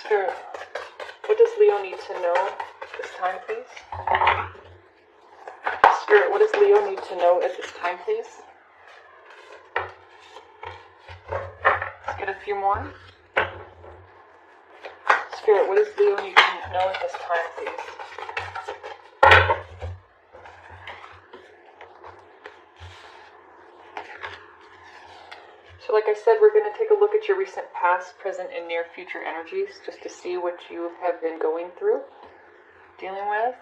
Spirit, what does Leo need to know this time, please? Spirit, what does Leo need to know at this time, please? Let's get a few more. Spirit, what does Leo need to know at this time, please? So like I said, we're going to take a look at your recent past, present, and near future energies just to see what you have been going through, dealing with,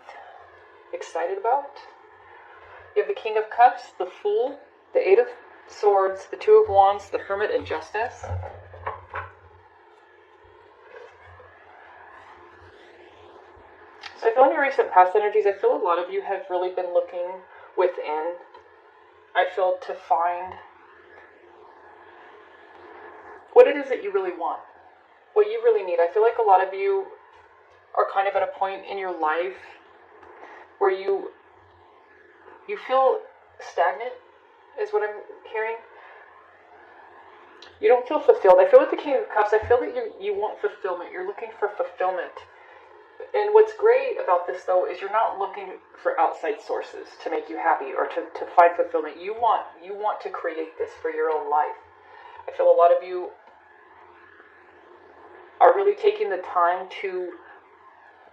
excited about. You have the King of Cups, the Fool, the Eight of Swords, the Two of Wands, the Hermit, and Justice. So I feel in your recent past energies, I feel a lot of you have really been looking within. I feel to find what it is that you really want, what you really need. I feel like a lot of you are kind of at a point in your life where you feel stagnant, is what I'm hearing. You don't feel fulfilled. I feel with the King of Cups, I feel that you want fulfillment. You're looking for fulfillment. And what's great about this, though, is you're not looking for outside sources to make you happy or to find fulfillment. You want to create this for your own life. I feel a lot of you are really taking the time to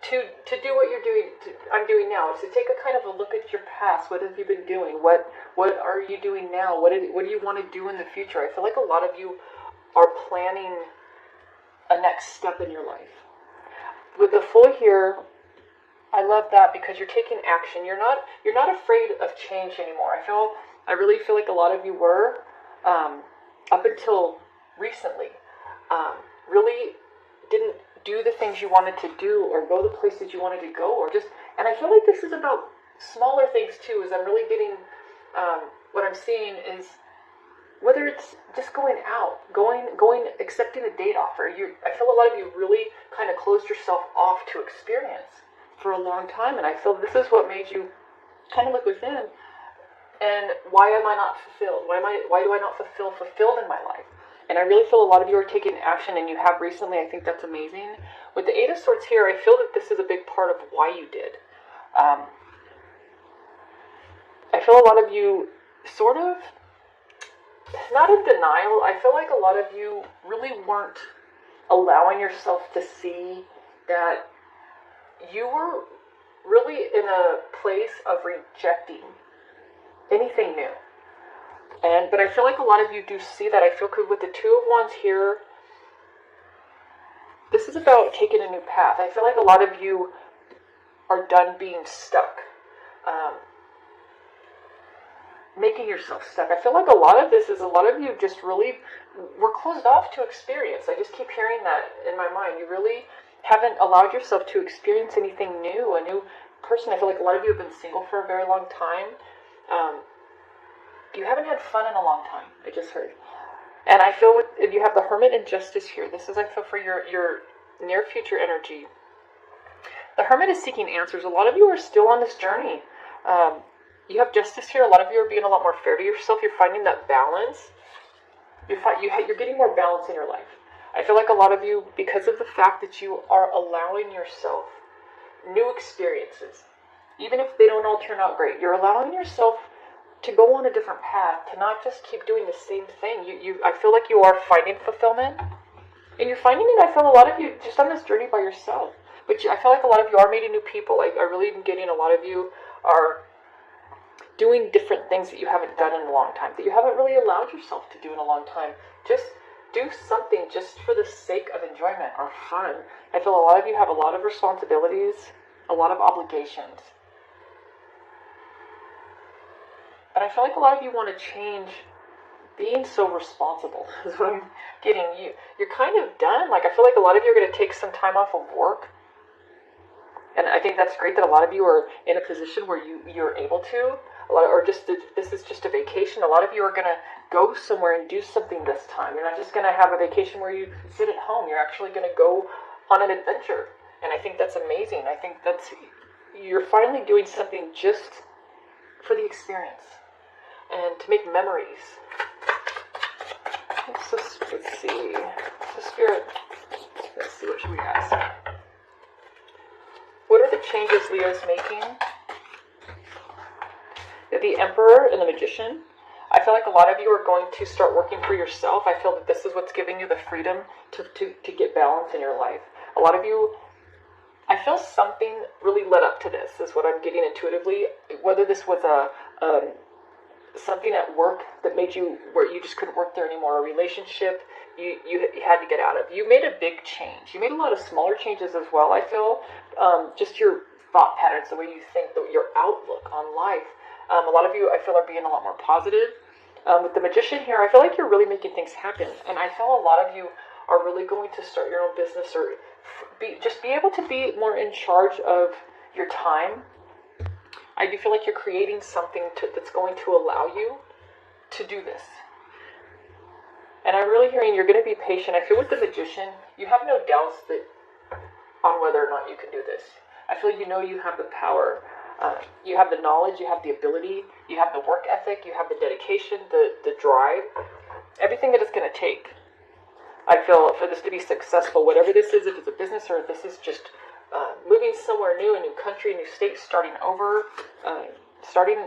do what you're doing. I'm doing now. To take a kind of a look at your past. What have you been doing? What are you doing now? What do you want to do in the future? I feel like a lot of you are planning a next step in your life. With the Fool here, I love that because you're taking action. You're not afraid of change anymore. I really feel like a lot of you were up until recently really didn't do the things you wanted to do or go the places you wanted to go and I feel like this is about smaller things too, as I'm really getting what I'm seeing is whether it's just going out, accepting a date offer. I feel a lot of you really kind of closed yourself off to experience for a long time, and I feel this is what made you kind of look within. And why am I not fulfilled? Why do I not feel fulfilled in my life? And I really feel a lot of you are taking action, and you have recently. I think that's amazing. With the Eight of Swords here, I feel that this is a big part of why you did. I feel a lot of you sort of, not in denial, I feel like a lot of you really weren't allowing yourself to see that you were really in a place of rejecting anything new. But I feel like a lot of you do see that. I feel with the Two of Wands here, this is about taking a new path. I feel like a lot of you are done being stuck. Making yourself stuck. I feel like a lot of this is a lot of you just really were closed off to experience. I just keep hearing that in my mind. You really haven't allowed yourself to experience anything new, a new person. I feel like a lot of you have been single for a very long time. You haven't had fun in a long time, I just heard. And I feel if you have the Hermit and Justice here, this is, I feel, for your near future energy. The Hermit is seeking answers. A lot of you are still on this journey. You have Justice here. A lot of you are being a lot more fair to yourself. You're finding that balance. You're getting more balance in your life. I feel like a lot of you, because of the fact that you are allowing yourself new experiences, even if they don't all turn out great, you're allowing yourself to go on a different path, to not just keep doing the same thing. I feel like you are finding fulfillment, and you're finding it. I feel a lot of you just on this journey by yourself. But I feel like a lot of you are meeting new people. I really am getting a lot of you are doing different things that you haven't done in a long time, that you haven't really allowed yourself to do in a long time. Just do something just for the sake of enjoyment or fun. I feel a lot of you have a lot of responsibilities, a lot of obligations. But I feel like a lot of you want to change being so responsible, is what I'm getting. You're kind of done. Like, I feel like a lot of you are going to take some time off of work. And I think that's great that a lot of you are in a position where you're able to. This is just a vacation. A lot of you are going to go somewhere and do something this time. You're not just going to have a vacation where you sit at home. You're actually going to go on an adventure. And I think that's amazing. I think you're finally doing something just for the experience and to make memories. So let's see. The Spirit, let's see, what should we ask? What are the changes Leo's making? The Emperor and the Magician. I feel like a lot of you are going to start working for yourself. I feel that this is what's giving you the freedom to get balance in your life. A lot of you, I feel something really led up to this, is what I'm getting intuitively. Whether this was something at work that made you, where you just couldn't work there anymore, a relationship you had to get out of. You made a big change. You made a lot of smaller changes as well, I feel. Just your thought patterns, the way you think, your outlook on life. A lot of you, I feel, are being a lot more positive. With the Magician here, I feel like you're really making things happen. And I feel a lot of you are really going to start your own business, or be able to be more in charge of your time. I do feel like you're creating something that's going to allow you to do this. And I'm really hearing you're going to be patient. I feel with the Magician, you have no doubts on whether or not you can do this. I feel you know you have the power. You have the knowledge, you have the ability, you have the work ethic, you have the dedication, the drive, everything that it's going to take. I feel for this to be successful, whatever this is, if it's a business or if this is just moving somewhere new, a new country, a new state, starting over, starting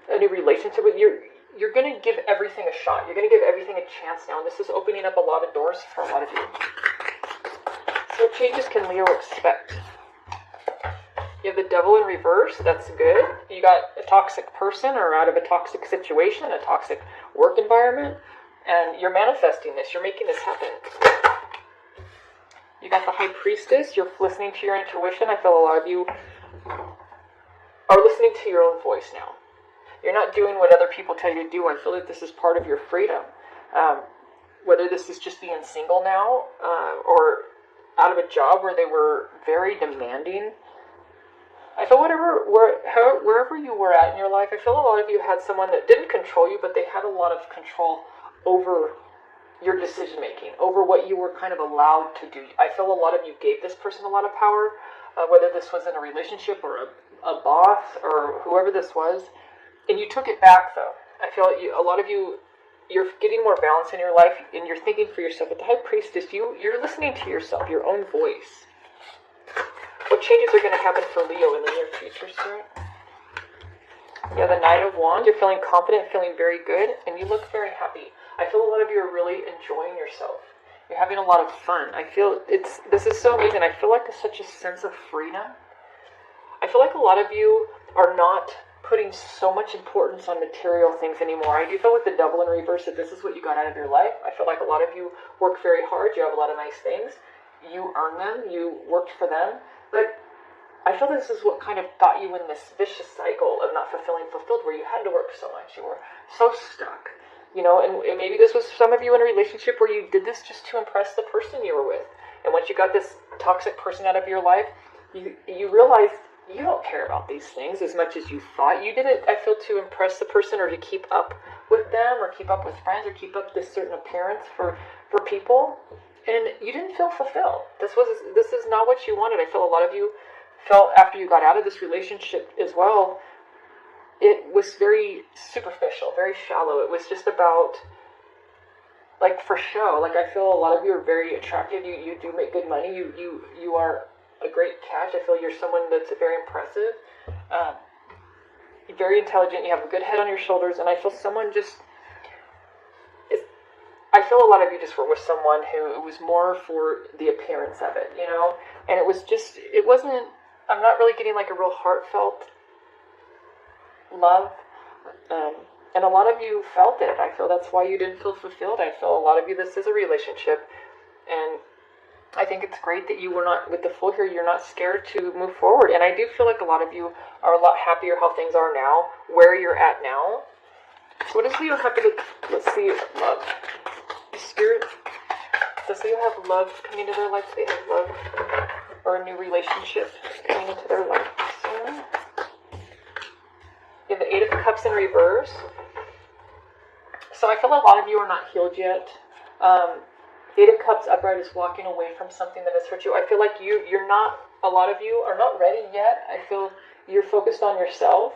a new relationship with you're going to give everything a shot. You're going to give everything a chance now, and this is opening up a lot of doors for a lot of you. So what changes can Leo expect? You have the Devil in reverse. That's good. You got a toxic person or out of a toxic situation, a toxic work environment, and you're manifesting this. You're making this happen. You got the High Priestess. You're listening to your intuition. I feel a lot of you are listening to your own voice now. You're not doing what other people tell you to do. I feel like this is part of your freedom. Whether this is just being single now or out of a job where they were very demanding. I feel wherever you were at in your life, I feel a lot of you had someone that didn't control you, but they had a lot of control over your decision making, over what you were kind of allowed to do. I feel a lot of you gave this person a lot of power, whether this was in a relationship or a boss or whoever this was, and you took it back though. I feel like a lot of you, you're getting more balance in your life, and you're thinking for yourself. With the High Priestess, you're listening to yourself, your own voice. What changes are going to happen for Leo in the near future, Spirit? You have the Knight of Wands. You're feeling confident, feeling very good, and you look very happy. I feel a lot of you are really enjoying yourself. You're having a lot of fun. I feel this is so amazing. I feel like there's such a sense of freedom. I feel like a lot of you are not putting so much importance on material things anymore. I do feel with the Devil in reverse that this is what you got out of your life. I feel like a lot of you work very hard. You have a lot of nice things. You earn them. You worked for them. But I feel this is what kind of got you in this vicious cycle of not fulfilling fulfilled, where you had to work so much. You were so stuck. And maybe this was some of you in a relationship where you did this just to impress the person you were with. And once you got this toxic person out of your life, you realized you don't care about these things as much as you thought. You did it, I feel, to impress the person or to keep up with them or keep up with friends or keep up this certain appearance for people. And you didn't feel fulfilled. This is not what you wanted. I feel a lot of you felt after you got out of this relationship as well, it was very superficial, very shallow. It was just about, like, for show. Like, I feel a lot of you are very attractive. You do make good money. You are a great catch. I feel you're someone that's very impressive. You're very intelligent. You have a good head on your shoulders. And I feel someone just... I feel a lot of you just were with someone who it was more for the appearance of it, And it wasn't, I'm not really getting like a real heartfelt love. And a lot of you felt it. I feel that's why you didn't feel fulfilled. I feel a lot of you, this is a relationship. And I think it's great that you were not, with the Fool here, you're not scared to move forward. And I do feel like a lot of you are a lot happier how things are now, where you're at now. So what does Leo have to, let's see, love. Spirit, does Leo have love coming into their life? Do they have love or a new relationship coming into their life? You have the Eight of Cups in reverse. So I feel a lot of you are not healed yet. Eight of Cups upright is walking away from something that has hurt you. I feel like you're not, a lot of you are not ready yet. I feel you're focused on yourself.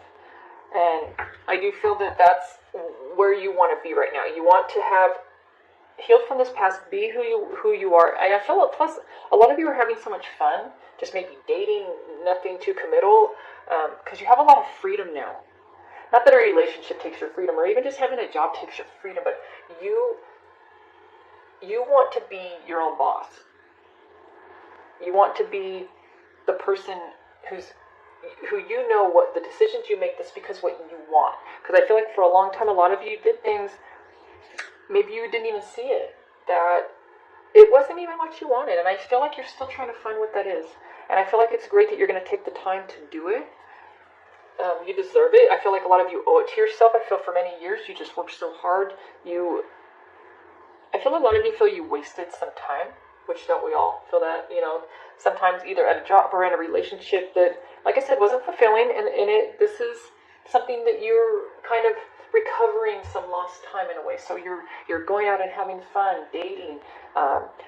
And I do feel that that's where you want to be right now. You want to have healed from this past. Be who you are. And I feel plus a lot of you are having so much fun, just maybe dating, nothing too committal, because you have a lot of freedom now. Not that a relationship takes your freedom, or even just having a job takes your freedom, but you want to be your own boss. You want to be the person who you know what the decisions you make. This because what you want. Because I feel like for a long time, a lot of you did things. Maybe you didn't even see it. That it wasn't even what you wanted, and I feel like you're still trying to find what that is. And I feel like it's great that you're going to take the time to do it. You deserve it. I feel like a lot of you owe it to yourself. I feel for many years you just worked so hard. I feel a lot of you feel you wasted some time, which don't we all feel that? Sometimes either at a job or in a relationship that, like I said, wasn't fulfilling, and this is something that you're kind of recovering some lost time in a way. So you're going out and having fun, dating,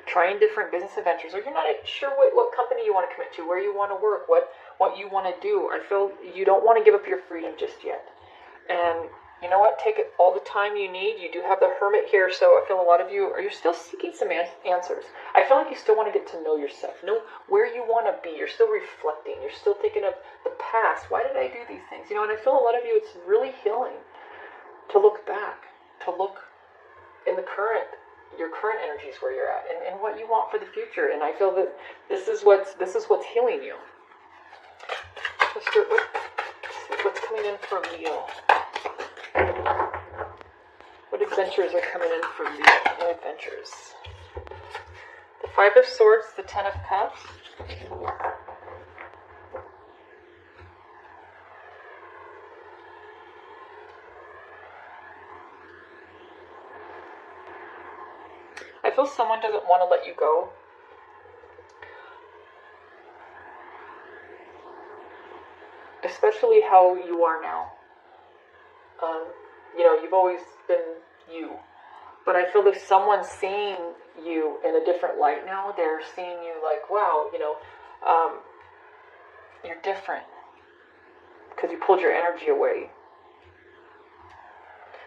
trying different business adventures, or you're not sure what company you want to commit to, where you want to work, what you want to do. I feel you don't want to give up your freedom just yet. And you know what? Take it all the time you need. You do have the Hermit here, so I feel a lot of you you're still seeking some answers. I feel like you still want to get to know yourself, know where you want to be. You're still reflecting. You're still thinking of the past. Why did I do these things? And I feel a lot of you, it's really healing to look back, to look in your current energies where you're at, and what you want for the future. And I feel that this is what's healing you. Let's start with what's coming in for Leo. What adventures are coming in for Leo? No adventures. The Five of Swords, the Ten of Cups. I feel someone doesn't want to let you go. Especially how you are now. You've always been you. But I feel if someone's seeing you in a different light now, they're seeing you like, wow, you're different. Because you pulled your energy away.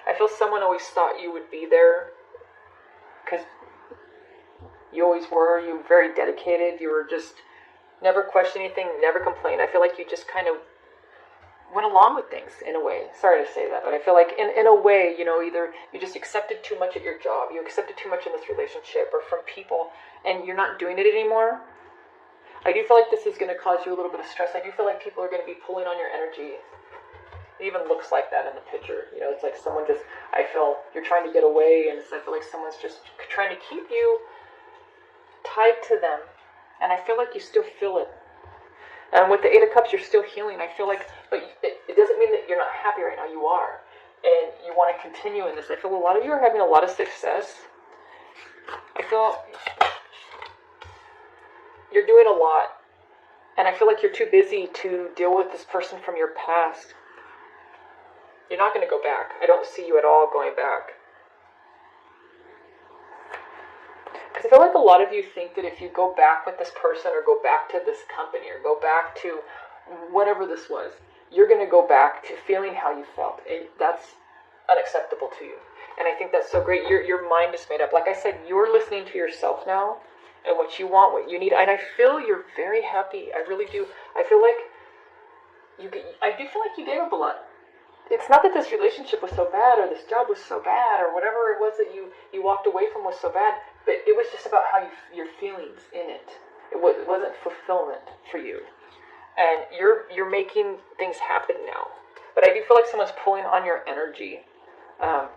I feel someone always thought you would be there. Because you always were. You were very dedicated. You were just never questioned anything, never complained. I feel like you just kind of went along with things in a way. Sorry to say that, but I feel like in a way, either you just accepted too much at your job, you accepted too much in this relationship or from people, and you're not doing it anymore. I do feel like this is going to cause you a little bit of stress. I do feel like people are going to be pulling on your energy. It even looks like that in the picture. It's like someone I feel you're trying to get away, and I feel like someone's just trying to keep you tied to them. And I feel like you still feel it. And with the Eight of Cups, you're still healing. I feel like, but it doesn't mean that you're not happy right now. You are. And you want to continue in this. I feel a lot of you are having a lot of success. I feel you're doing a lot. And I feel like you're too busy to deal with this person from your past. You're not going to go back. I don't see you at all going back. Because I feel like a lot of you think that if you go back with this person or go back to this company or go back to whatever this was, you're going to go back to feeling how you felt. And that's unacceptable to you. And I think that's so great. Your mind is made up. Like I said, you're listening to yourself now and what you want, what you need. And I feel you're very happy. I really do. I feel like I do feel like you gave up a lot. It's not that this relationship was so bad or this job was so bad or whatever it was that you walked away from was so bad, but it was just about how your feelings in it. It wasn't fulfillment for you. And you're making things happen now. But I do feel like someone's pulling on your energy. But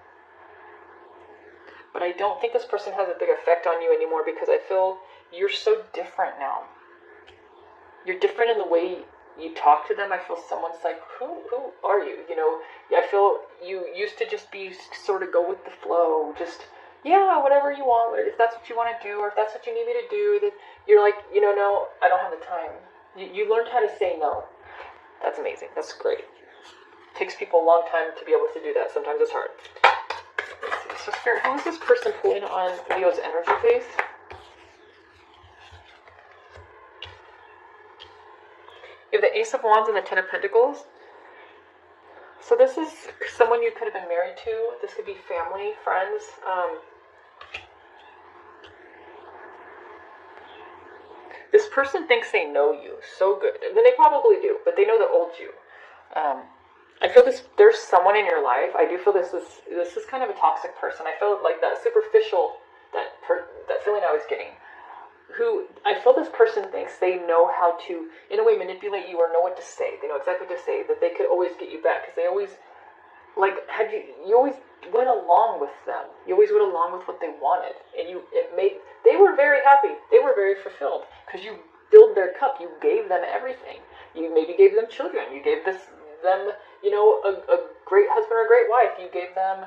I don't think this person has a big effect on you anymore because I feel you're so different now. You're different in the way you talk to them. I feel someone's like, who are you? I feel you used to just be sort of go with the flow, just, yeah, whatever you want, if that's what you want to do, or if that's what you need me to do, then you're like, no, I don't have the time. You learned how to say no. That's amazing. That's great. It takes people a long time to be able to do that. Sometimes it's hard. Let's see. So, Spirit, who is this person pulling on Leo's energy base? You have the Ace of Wands and the Ten of Pentacles. So this is someone you could have been married to. This could be family, friends. person thinks they know you so good. And they probably do, but they know the old you. I feel there's someone in your life. I do feel this is kind of a toxic person. I feel like that superficial, that feeling I was getting. Who I feel this person thinks they know how to, in a way, manipulate you or know what to say. They know exactly what to say, that they could always get you back because they always, like, you always went along with them. You always went along with what they wanted, and they were very happy. They were very fulfilled because you filled their cup. You gave them everything. You maybe gave them children. You gave them, a great husband or a great wife. You gave them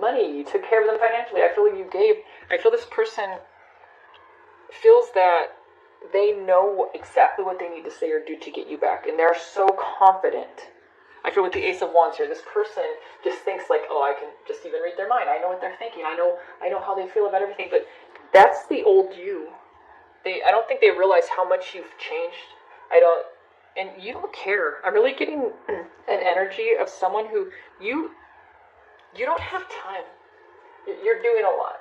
money. You took care of them financially. I feel this person feels that they know exactly what they need to say or do to get you back, and they're so confident. I feel with the Ace of Wands here, this person just thinks like, oh, I can just even read their mind. I know what they're thinking. I know how they feel about everything. But that's the old you. I don't think they realize how much you've changed. And you don't care. I'm really getting an energy of someone who you don't have time. You're doing a lot.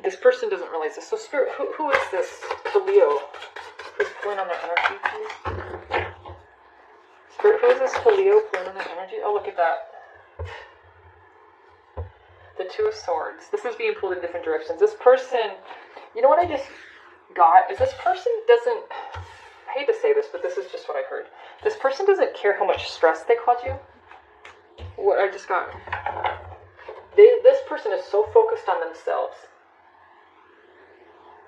This person doesn't realize this. So Spirit, who is this? The Leo. Who's pulling on their energy, please? Spirit, who is this to Leo pulling on their energy? Oh, look at that. The Two of Swords. This is being pulled in different directions. This person, you know what I just got? Is this person doesn't, I hate to say this, but this is just what I heard. This person doesn't care how much stress they cause you. What I just got. This person is so focused on themselves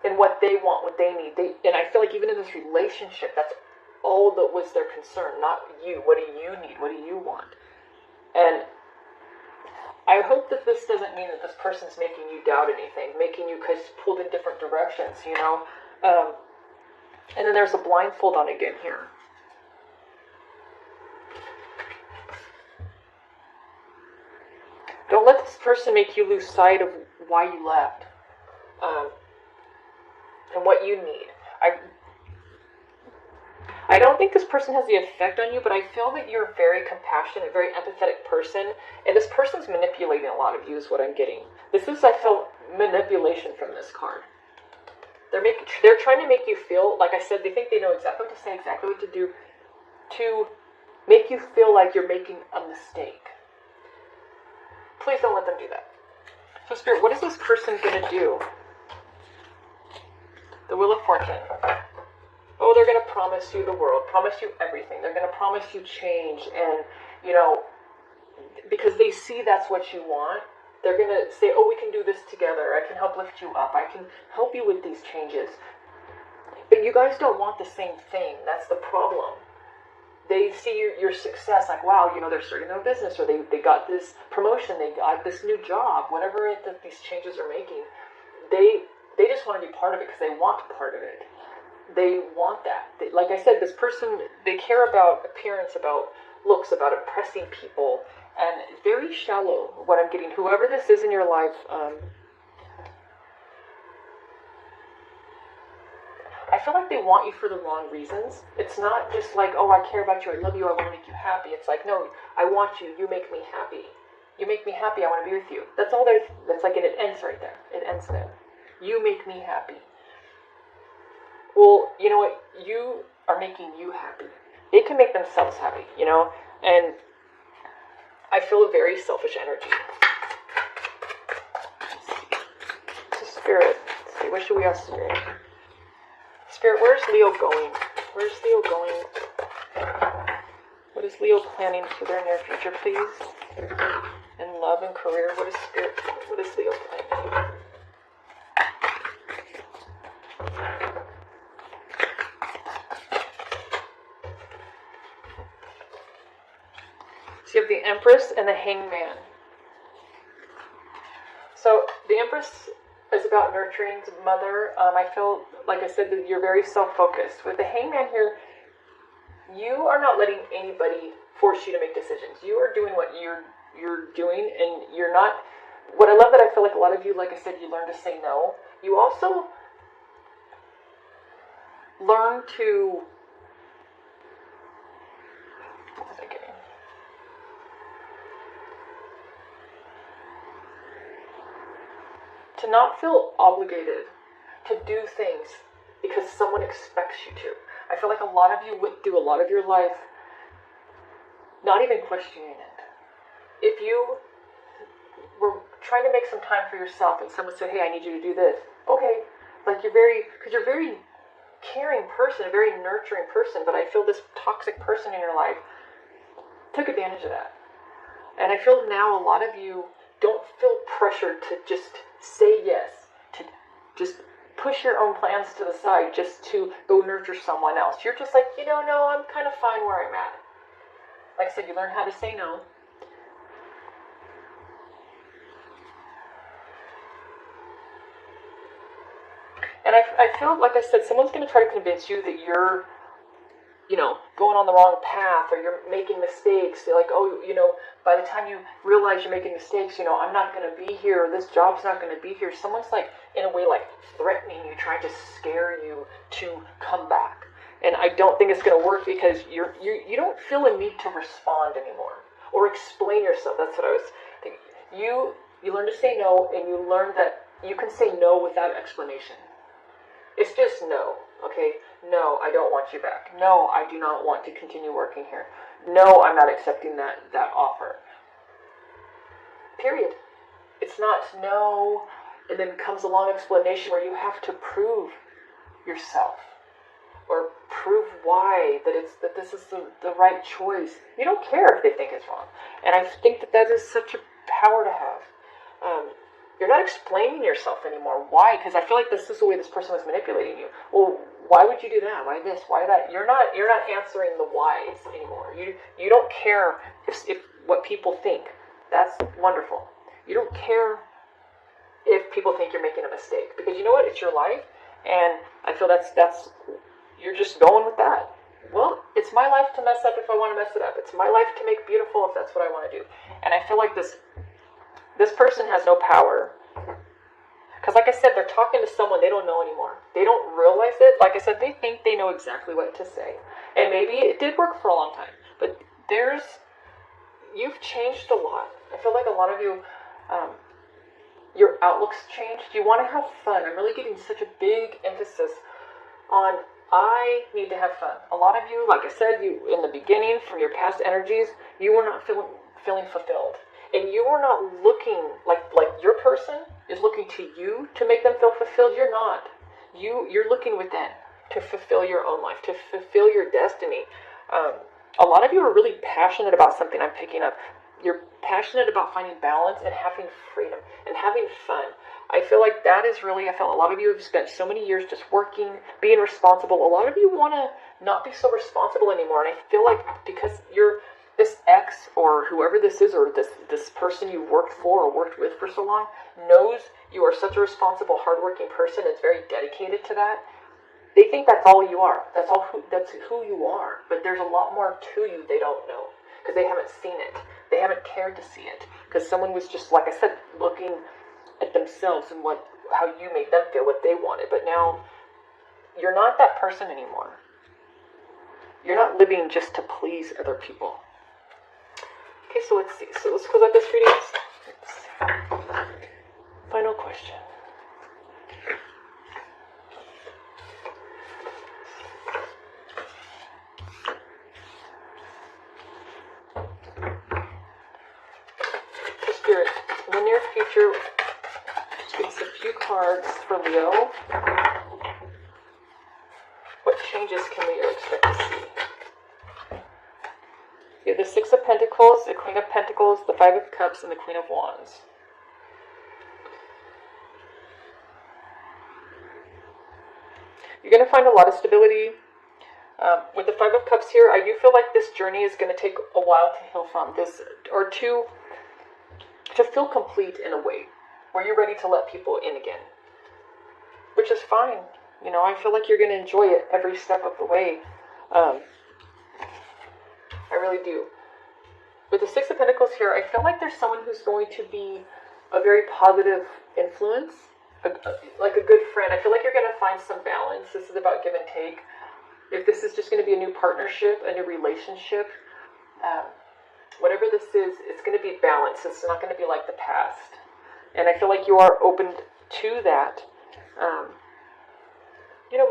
and what they want, what they need. And I feel like even in this relationship, that's all that was their concern, not you. What do you need? What do you want? And I hope that this doesn't mean that this person's making you doubt anything, making you pulled in different directions, And then there's a blindfold on again here. Don't let this person make you lose sight of why you left. And what you need. I don't think this person has the effect on you, but I feel that you're a very compassionate, very empathetic person, and this person's manipulating a lot of you is what I'm getting. This is, I feel, manipulation from this card. They're trying to make you feel, like I said, they think they know exactly what to say, exactly what to do, to make you feel like you're making a mistake. Please don't let them do that. So Spirit, what is this person going to do? The Wheel of Fortune. Oh, they're going to promise you the world, promise you everything. They're going to promise you change, and, because they see that's what you want, they're going to say, oh, we can do this together. I can help lift you up. I can help you with these changes. But you guys don't want the same thing. That's the problem. They see your success, like, wow, they're starting their own business, or they got this promotion, they got this new job, whatever that these changes are making. They just want to be part of it because they want part of it. They want that. Like I said, this person, they care about appearance, about looks, about impressing people, and very shallow, what I'm getting. Whoever this is in your life, I feel like they want you for the wrong reasons. It's not just like, oh, I care about you, I love you, I want to make you happy. It's like, no, I want you, you make me happy. You make me happy, I want to be with you. That's all that's like, and it ends right there. It ends there. You make me happy. Well, you know what? You are making you happy. They can make themselves happy, And I feel a very selfish energy. Spirit. Let's see, what should we ask Spirit? Spirit, where's Leo going? Where's Leo going? What is Leo planning for their near future, please? In love and career, what is Leo planning? So you have the Empress and the Hangman. So the Empress is about nurturing the mother. I feel, like I said, that you're very self-focused. With the Hangman here, you are not letting anybody force you to make decisions. You are doing what you're doing, and you're not. What I love that I feel like a lot of you, like I said, you learn to say no. You also learn to. What was I getting? To not feel obligated to do things because someone expects you to. I feel like a lot of you went through a lot of your life not even questioning it. If you were trying to make some time for yourself and someone said, hey, I need you to do this, okay, like because you're a very caring person, a very nurturing person, but I feel this toxic person in your life took advantage of that. And I feel now a lot of you don't feel pressured to just say yes, to just push your own plans to the side just to go nurture someone else. You're just like, no, I'm kind of fine where I'm at. Like I said, you learn how to say no. And I feel, like I said, someone's going to try to convince you that you're, going on the wrong path, or you're making mistakes. They're like, oh, by the time you realize you're making mistakes, I'm not going to be here, or this job's not going to be here. Someone's like, in a way, like threatening you, trying to scare you to come back. And I don't think it's going to work because you don't feel a need to respond anymore or explain yourself. That's what I was thinking. You learn to say no, and you learn that you can say no without explanation. It's just no, okay? No, I don't want you back. No, I do not want to continue working here. No, I'm not accepting that offer. Period. It's not no, and then comes a long explanation where you have to prove yourself or prove why that this is the right choice. You don't care if they think it's wrong. And I think that is such a power to have. You're not explaining yourself anymore. Why? Because I feel like this is the way this person was manipulating you. Well, why would you do that? Why this? Why that? You're not answering the whys anymore. You don't care if what people think. That's wonderful. You don't care if people think you're making a mistake, because you know what? It's your life, and I feel that's you're just going with that. Well, it's my life to mess up if I want to mess it up. It's my life to make beautiful if that's what I want to do. And I feel like this person has no power. Because like I said, they're talking to someone they don't know anymore. They don't realize it. Like I said, they think they know exactly what to say. And maybe it did work for a long time. But you've changed a lot. I feel like a lot of you, your outlook's changed. You want to have fun. I'm really getting such a big emphasis on I need to have fun. A lot of you, like I said, you in the beginning, from your past energies, you were not feeling fulfilled. And you are not looking like your person is looking to you to make them feel fulfilled. You're not. You're looking within to fulfill your own life, to fulfill your destiny. A lot of you are really passionate about something I'm picking up. You're passionate about finding balance and having freedom and having fun. I feel like that is really, I feel a lot of you have spent so many years just working, being responsible. A lot of you want to not be so responsible anymore. And I feel like because this ex or whoever this is, or this person you worked for or worked with for so long, knows you are such a responsible, hardworking person and is very dedicated to that. They think that's all you are. That's who you are. But there's a lot more to you they don't know because they haven't seen it. They haven't cared to see it because someone was just, like I said, looking at themselves and how you made them feel, what they wanted. But now you're not that person anymore. You're not living just to please other people. Okay, so let's see. So let's close out this reading. Final question. Spirit, in the near future, just give us a few cards for Leo. What changes can Leo expect to see? You have the Six of Pentacles, the Queen of Pentacles, the Five of Cups, and the Queen of Wands. You're going to find a lot of stability. With the Five of Cups here, I do feel like this journey is going to take a while to heal from this, or to feel complete in a way, where you're ready to let people in again. Which is fine. I feel like you're going to enjoy it every step of the way. I really do. With the Six of Pentacles here, I feel like there's someone who's going to be a very positive influence, like a good friend. I feel like you're going to find some balance. This is about give and take. If this is just going to be a new partnership, a new relationship, whatever this is, it's going to be balanced. It's not going to be like the past. And I feel like you are open to that.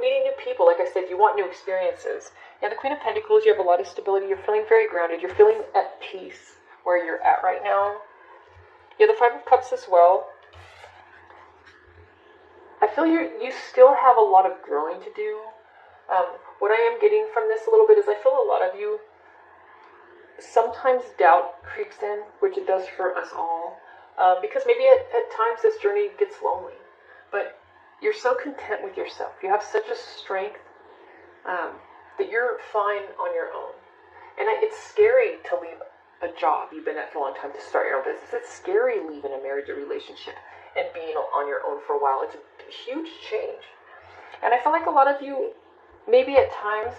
Meeting new people, like I said, you want new experiences. Yeah, the Queen of Pentacles, you have a lot of stability. You're feeling very grounded. You're feeling at peace where you're at right now. Yeah, the Five of Cups as well. I feel you still have a lot of growing to do. What I am getting from this a little bit is I feel a lot of you, sometimes doubt creeps in, which it does for us all. Because maybe at times this journey gets lonely. But you're so content with yourself. You have such a strength that you're fine on your own. And it's scary to leave a job you've been at for a long time to start your own business. It's scary leaving a marriage or relationship and being on your own for a while. It's a huge change. And I feel like a lot of you, maybe at times,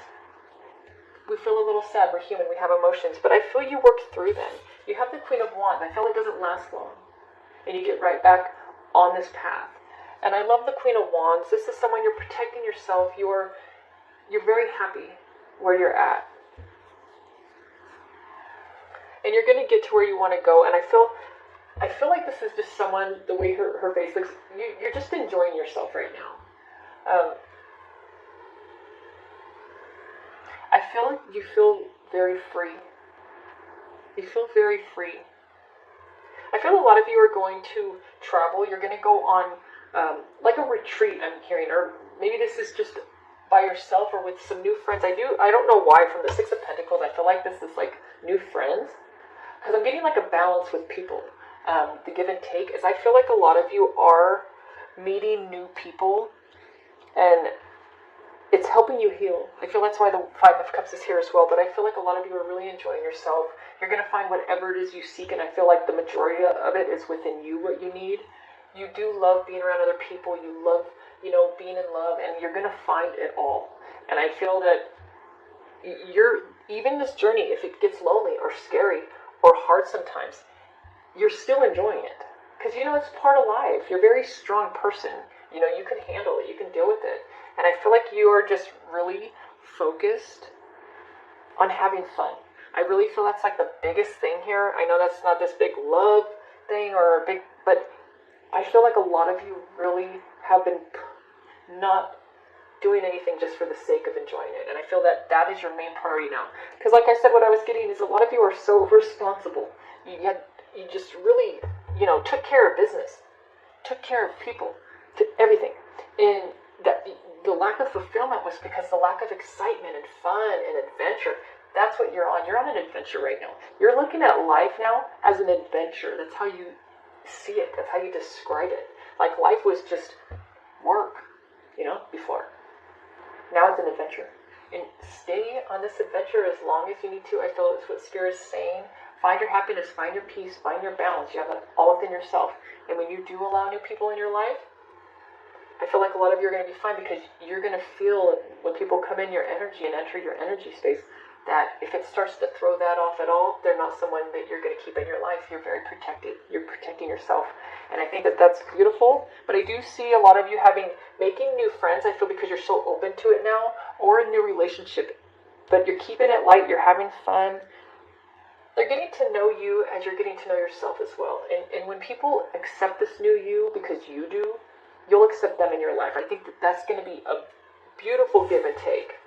we feel a little sad. We're human. We have emotions. But I feel you work through them. You have the Queen of Wands. I feel it doesn't last long. And you get right back on this path. And I love the Queen of Wands. This is someone you're protecting yourself. You're very happy where you're at. And you're going to get to where you want to go. And I feel like this is just someone, the way her face looks, you're just enjoying yourself right now. I feel like you feel very free. You feel very free. I feel a lot of you are going to travel. You're going to go on like a retreat, I'm hearing, or maybe this is just by yourself or with some new friends. I don't know why from the Six of Pentacles I feel like this is like new friends, because I'm getting like a balance with people. The give and take is I feel like a lot of you are meeting new people and it's helping you heal. I feel that's why the Five of Cups is here as well, but I feel like a lot of you are really enjoying yourself. You're going to find whatever it is you seek, and I feel like the majority of it is within you, what you need. You do love being around other people. You love, being in love, and you're going to find it all. And I feel that even this journey, if it gets lonely or scary or hard sometimes, you're still enjoying it. Because, it's part of life. You're a very strong person. You can handle it. You can deal with it. And I feel like you are just really focused on having fun. I really feel that's like the biggest thing here. I know that's not this big love thing but I feel like a lot of you really have been not doing anything just for the sake of enjoying it. And I feel that is your main priority now. Because like I said, what I was getting is a lot of you are so responsible. You just really, took care of business, took care of people, to everything. And that the lack of fulfillment was because the lack of excitement and fun and adventure. That's what you're on. You're on an adventure right now. You're looking at life now as an adventure. That's how you see it. That's how you describe it. Like life was just work, before. Now it's an adventure. And stay on this adventure as long as you need to. I feel it's what Spirit is saying. Find your happiness, find your peace, find your balance. You have it all within yourself. And when you do allow new people in your life, I feel like a lot of you are going to be fine, because you're going to feel when people come in your energy and enter your energy space, that if it starts to throw that off at all, they're not someone that you're going to keep in your life. You're very protected. You're protecting yourself. And I think that that's beautiful. But I do see a lot of you making new friends, I feel, because you're so open to it now, or a new relationship. But you're keeping it light. You're having fun. They're getting to know you as you're getting to know yourself as well. And when people accept this new you because you do, you'll accept them in your life. I think that's going to be a beautiful give and take.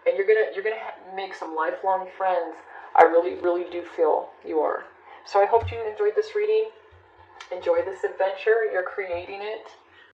And you're gonna make some lifelong friends. I really, really do feel you are. So I hope you enjoyed this reading. Enjoy this adventure. You're creating it.